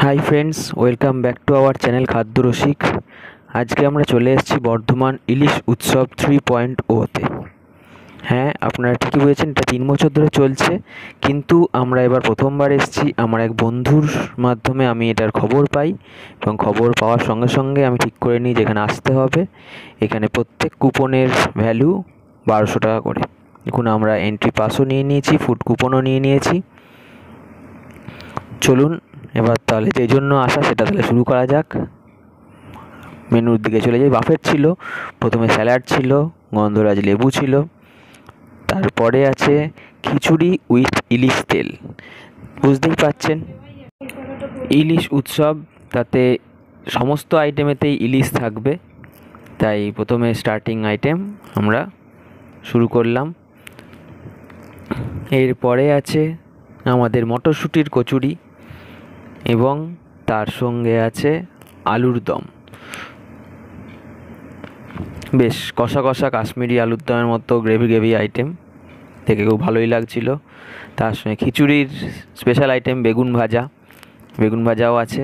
Hi friends, welcome back to our channel খাদ্য রসিক। আজকে আমরা চলে এসেছি বর্ধমান ইলিশ উৎসব 3.0-তে। হ্যাঁ, আপনারা ঠিকই বুঝেছেন, এটা 3 বছর ধরে চলছে, কিন্তু আমরা এবার প্রথমবার এসেছি। আমার এক বন্ধুর মাধ্যমে আমি এটার খবর পাই, এবং খবর পাওয়ার সঙ্গে সঙ্গে আমি ঠিক করে নিই যে এখানে আসতে হবে। এখানে প্রত্যেক কুপনের ভ্যালু 1200 টাকা করে। দেখুন, আমরা এন্ট্রি পাসও নিয়ে নিয়েছি, ফুড কুপনও নিয়ে নিয়েছি। চলুন এবার তাহলে যেই জন্য আসা সেটা তাহলে শুরু করা যাক। মেনুর দিকে চলে যাই। বাফেট ছিল, প্রথমে স্যালাড ছিল, গন্ধরাজ লেবু ছিল, তারপরে আছে খিচুড়ি উইথ ইলিশ তেল। বুঝতেই পাচ্ছেন, ইলিশ উৎসব, তাতে সমস্ত আইটেমেতেই ইলিশ থাকবে, তাই প্রথমে স্টার্টিং আইটেম আমরা শুরু করলাম। এরপরে আছে আমাদের মটরশুঁটির কচুরি, এবং তার সঙ্গে আছে আলুর দম। বেশ কষা কষা কাশ্মীরি আলুর দমের মতো গ্রেভি আইটেম, দেখে খুব ভালোই লাগছিল। তার সঙ্গে খিচুড়ির স্পেশাল আইটেম বেগুন ভাজাও আছে।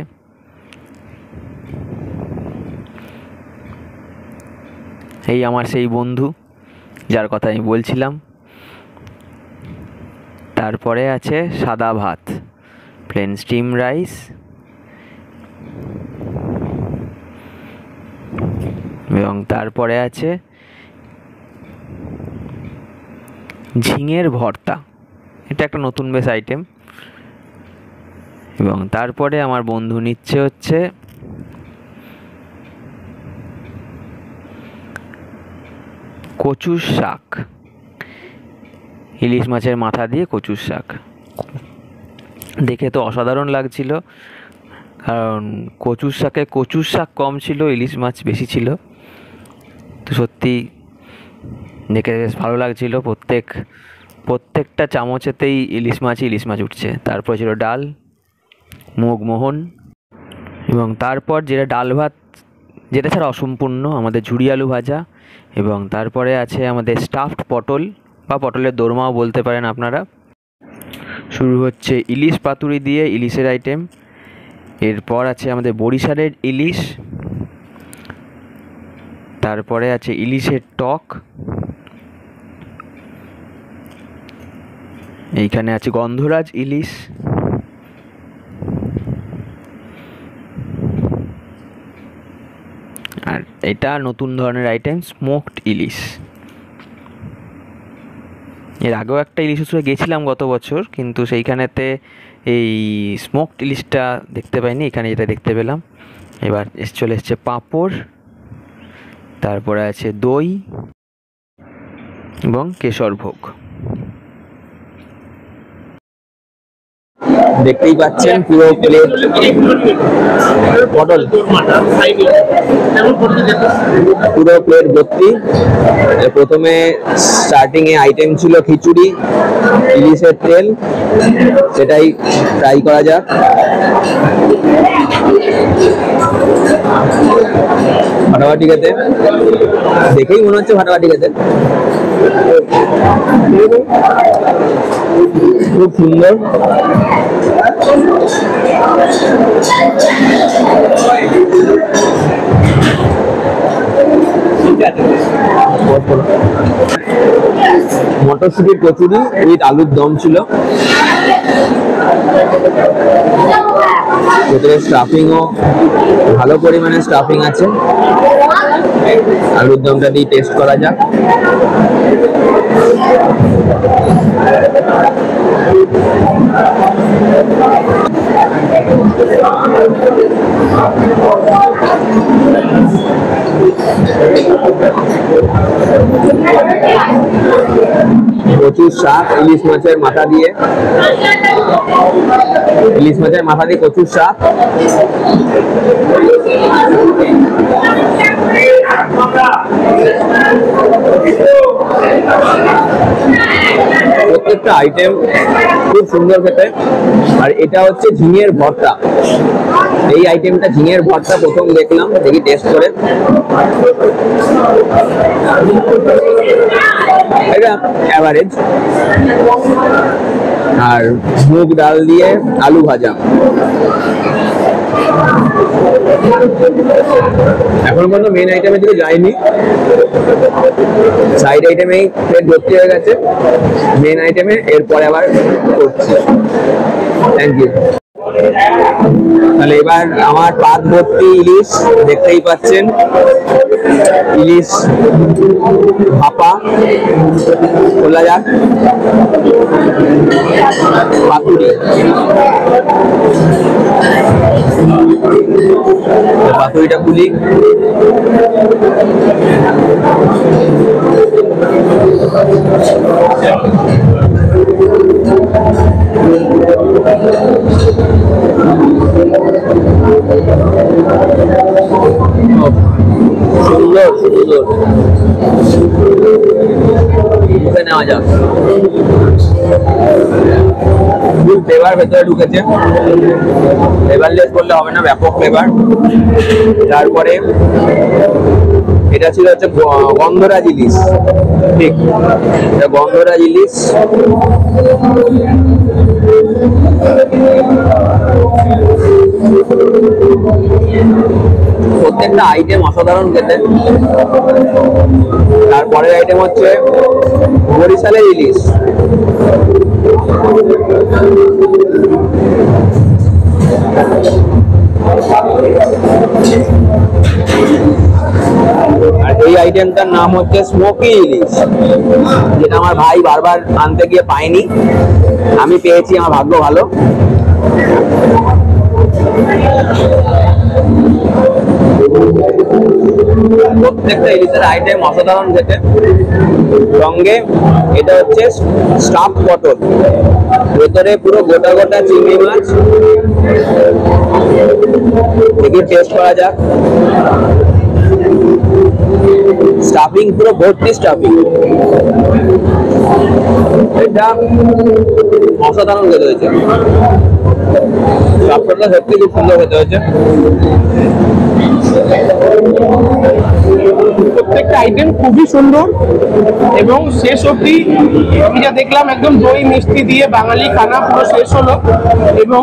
এই আমার সেই বন্ধু যার কথা আমি বলছিলাম। তারপরে আছে সাদা ভাত, প্লেন স্টিম রাইস, এবং তারপরে আছে ঝিঙের ভর্তা। এটা একটা নতুন বেশ আইটেম। এবং তারপরে আমার বন্ধু নিচ্ছে হচ্ছে কচুর শাক, ইলিশ মাছের মাথা দিয়ে কচুর শাক। দেখে তো অসাধারণ লাগছিল, কারণ কচুর শাক কম ছিল, ইলিশ মাছ বেশি ছিল। তো সত্যি দেখে বেশ ভালো লাগছিল। প্রত্যেকটা চামচেতেই ইলিশ মাছ উঠছে। তারপর ছিল ডাল, মুগমোহন, এবং তারপর যেটা ডাল ভাত, যেটা ছাড়া অসম্পূর্ণ, আমাদের ঝুরি আলু ভাজা। এবং তারপরে আছে আমাদের স্টাফড পটল বা পটলের দোরমাও বলতে পারেন আপনারা। শুরু হচ্ছে ইলিশ পাতুরি দিয়ে ইলিশের আইটেম। এরপর আছে আমাদের বরিশালের ইলিশ, তারপরে আছে ইলিশের টক, এইখানে আছে গন্ধরাজ ইলিশ, আর এটা নতুন ধরনের আইটেম স্মোকড ইলিশ। এর আগেও একটা ইলিশ উৎসবে গেছিলাম গত বছর, কিন্তু সেইখানেতে এই স্মোকড ইলিশটা দেখতে পাইনি, এখানে যেটা দেখতে পেলাম। এবার চলে এসছে পাঁপড়, তারপরে আছে দই এবং কেশর ভোগ। দেখতেই পাচ্ছেন পুরো প্লেট পটল, পুরো প্লেট ভর্তি। প্রথমে স্টার্টিং এ আইটেম ছিল খিচুড়ি ইলিশের তেল, সেটাই ট্রাই করা যাক। ফাটাফাটি খেতে, দেখেই মনে হচ্ছে ফাটাফাটি খেতে। খুব সুন্দর। মটরশুটির কচুরি উইথ আলুর দম ছিল। ভেতরে স্টাফিংও ভালো পরিমাণে স্টাফিং আছে। আলুর দমটা দিয়ে টেস্ট করা যাক। কচুর শাক ইলিশ মাছের মাথা দিয়ে, কচুর শাক। প্রত্যেকটা আইটেম খুব সুন্দর খেতে। আর এটা হচ্ছে ঝিঙের ভর্তা। এই আইটেমটা ঝিঙের ভর্তা প্রথম দেখলাম, দেখি টেস্ট করে। এটা অ্যাভারেজ। আর মুগ ডাল দিয়ে আলু ভাজা, এখন পর্যন্ত মেন আইটেমের দিকে যায়নি, সাইড আইটেমেই প্লেট ভর্তি হয়ে গেছে। মেন আইটেমে এরপরে আবার করছি। Thank you. তাহলে এবার আমার পাত ভর্তি ইলিশ দেখতেই পাচ্ছেন, ইলিশ ভাপা। খোলা যাক পাতুরি। পাতুরিটা খুলি। সুন্দর সুন্দর, মুখে নেওয়া যাক। ফুল ফ্লেভার ভেতরে ঢুকেছে, ফ্লেভারলেস করলে হবে না, ব্যাপক ফ্লেভার। তারপরে এটা ছিল হচ্ছে গন্ধরাজ ইলিশ, ঠিক এটা গন্ধরাজ ইলিশ। প্রত্যেকটা আইটেম অসাধারণ খেতে। তারপরের আইটেম হচ্ছে বরিশালের ইলিশ। আর এই আইটেমটার নাম হচ্ছে স্মোকি ইলিশ, যেটা আমার ভাই বারবার আনতে গিয়ে পায়নি, আমি পেয়েছি, আমার ভাগ্য ভালো। প্রত্যেকটা ইলিশের আইটেম অসাধারণ খেতে। সঙ্গে এটা হচ্ছে স্টাফ পটল, ভেতরে পুরো গোটা গোটা চিংড়ি মাছ। দেখি টেস্ট করা যাক। স্টাফিং পুরো ভর্তি স্টাফিং, এটা অসাধারণ খেতে হয়েছে। স্টাফটা সত্যি খুব সুন্দর খেতে হয়েছে। প্রত্যেকটা আইটেম খুবই সুন্দর এবং শেষ অবধি আমি যা দেখলাম একদম দই মিষ্টি দিয়ে বাঙালি খানা পুরো শেষ হলো। এবং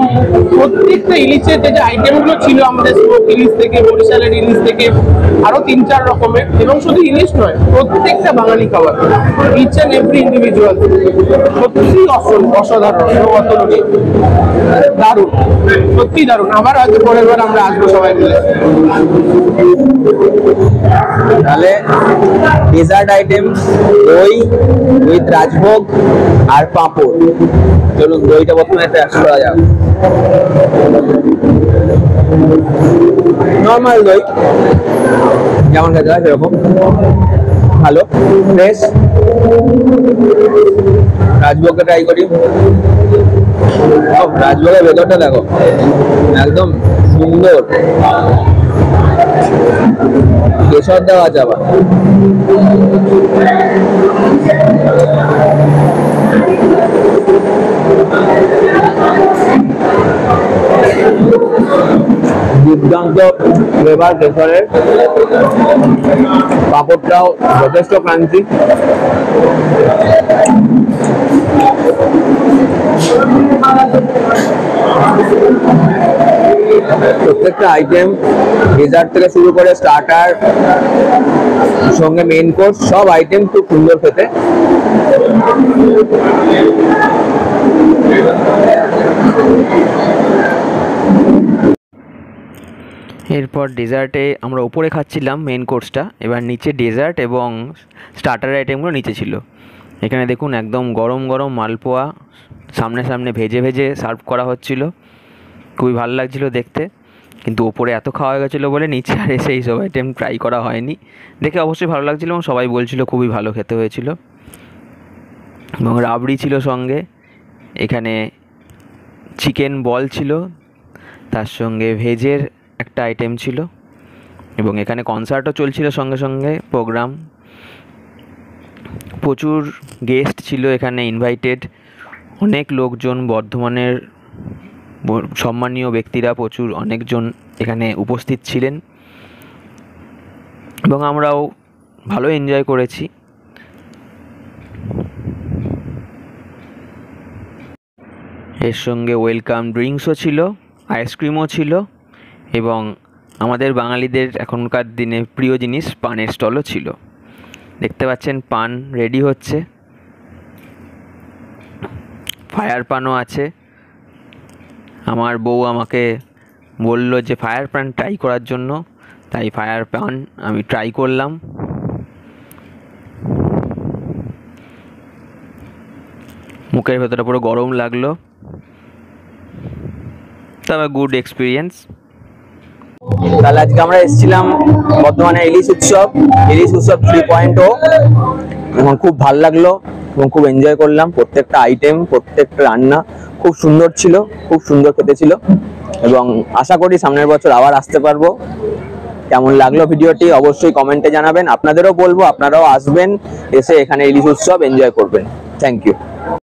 প্রত্যেকটা ইলিশের যে আইটেমগুলো ছিল আমাদের স্মোক ইলিশ থেকে, বরিশালের ইলিশ থেকে, আরো 3-4 রকমের, এবং শুধু ইলিশ নয়, প্রত্যেকটা বাঙালি খাবার, ইচ অ্যান্ড এভরি ইন্ডিভিজুয়াল সত্যি অসাধারণ এবং অতুলনীয়, দারুণ, সত্যি দারুণ। আবার হয়তো পরের বার আমরা আসবো সবাই মিলে। তাহলে ডেজার্ট আইটেম দই উইথ রাজভোগ আর পাঁপড়। চলুন দইটা প্রথমে টেস্ট করা যাক। নর্মাল দই যেমন খেতে হয় সেরকম, ভালো ফ্রেশ। রাজভোগটা ট্রাই করি। রাজভোগের ভেতরটা দেখো, একদম সুন্দর, কেশর দেওয়া আছে আবার। দুর্দান্ত ফ্লেভার কেশরের। পাঁপড়টাও যথেষ্ট ক্রাঞ্চি। প্রত্যেকটা আইটেম ডেজার্ট থেকে শুরু করে স্টার্টার সঙ্গে মেইন কোর্স সব আইটেম খুব সুন্দর খেতে। এরপর ডেজার্টে আমরা উপরে খাচ্ছিলাম মেন কোর্সটা, এবার নিচে ডেজার্ট এবং স্টার্টার আইটেমগুলো নিচে ছিল। এখানে দেখুন একদম গরম গরম মালপোয়া সামনে সামনে ভেজে ভেজে সার্ভ করা হচ্ছিল, খুবই ভালো লাগছিল দেখতে। কিন্তু ওপরে এত খাওয়া হয়ে গেছিলো বলে নিচে আর এসে এইসব আইটেম ট্রাই করা হয়নি। দেখে অবশ্যই ভালো লাগছিলো এবং সবাই বলছিল খুবই ভালো খেতে হয়েছিল। এবং রাবড়ি ছিল সঙ্গে, এখানে চিকেন বল ছিল, তার সঙ্গে ভেজের একটা আইটেম ছিল, এবং এখানে কনসার্টও চলছিল সঙ্গে সঙ্গে প্রোগ্রাম। প্রচুর গেস্ট ছিল এখানে ইনভাইটেড, অনেক লোকজন, বর্ধমানের সম্মানীয় ব্যক্তিরা প্রচুর অনেকজন এখানে উপস্থিত ছিলেন এবং আমরাও ভালো এনজয় করেছি। এর সঙ্গে ওয়েলকাম ড্রিঙ্কসও ছিল, আইসক্রিমও ছিল এবং আমাদের বাঙালিদের এখনকার দিনে প্রিয় জিনিস পানের স্টলও ছিল। দেখতে পাচ্ছেন পান রেডি হচ্ছে, ফায়ার পানও আছে। আমার বউ আমাকে বলল যে ফায়ার পান ট্রাই করার জন্য, তাই ফায়ার পান আমি ট্রাই করলাম। মুখের ভেতরে পুরো গরম লাগলো, তবে গুড এক্সপিরিয়েন্স। তাহলে আজকে আমরা এসেছিলাম বর্ধমানে ইলিশ উৎসব 3.0। এবং খুব ভালো লাগলো এবং খুব এনজয় করলাম। প্রত্যেকটা আইটেম, প্রত্যেকটা রান্না খুব সুন্দর ছিল, খুব সুন্দর খেতে ছিল এবং আশা করি সামনের বছর আবার আসতে পারবো। কেমন লাগলো ভিডিওটি অবশ্যই কমেন্টে জানাবেন। আপনাদেরও বলবো আপনারাও আসবেন, এসে এখানে ইলিশ উৎসব এনজয় করবেন। Thank you.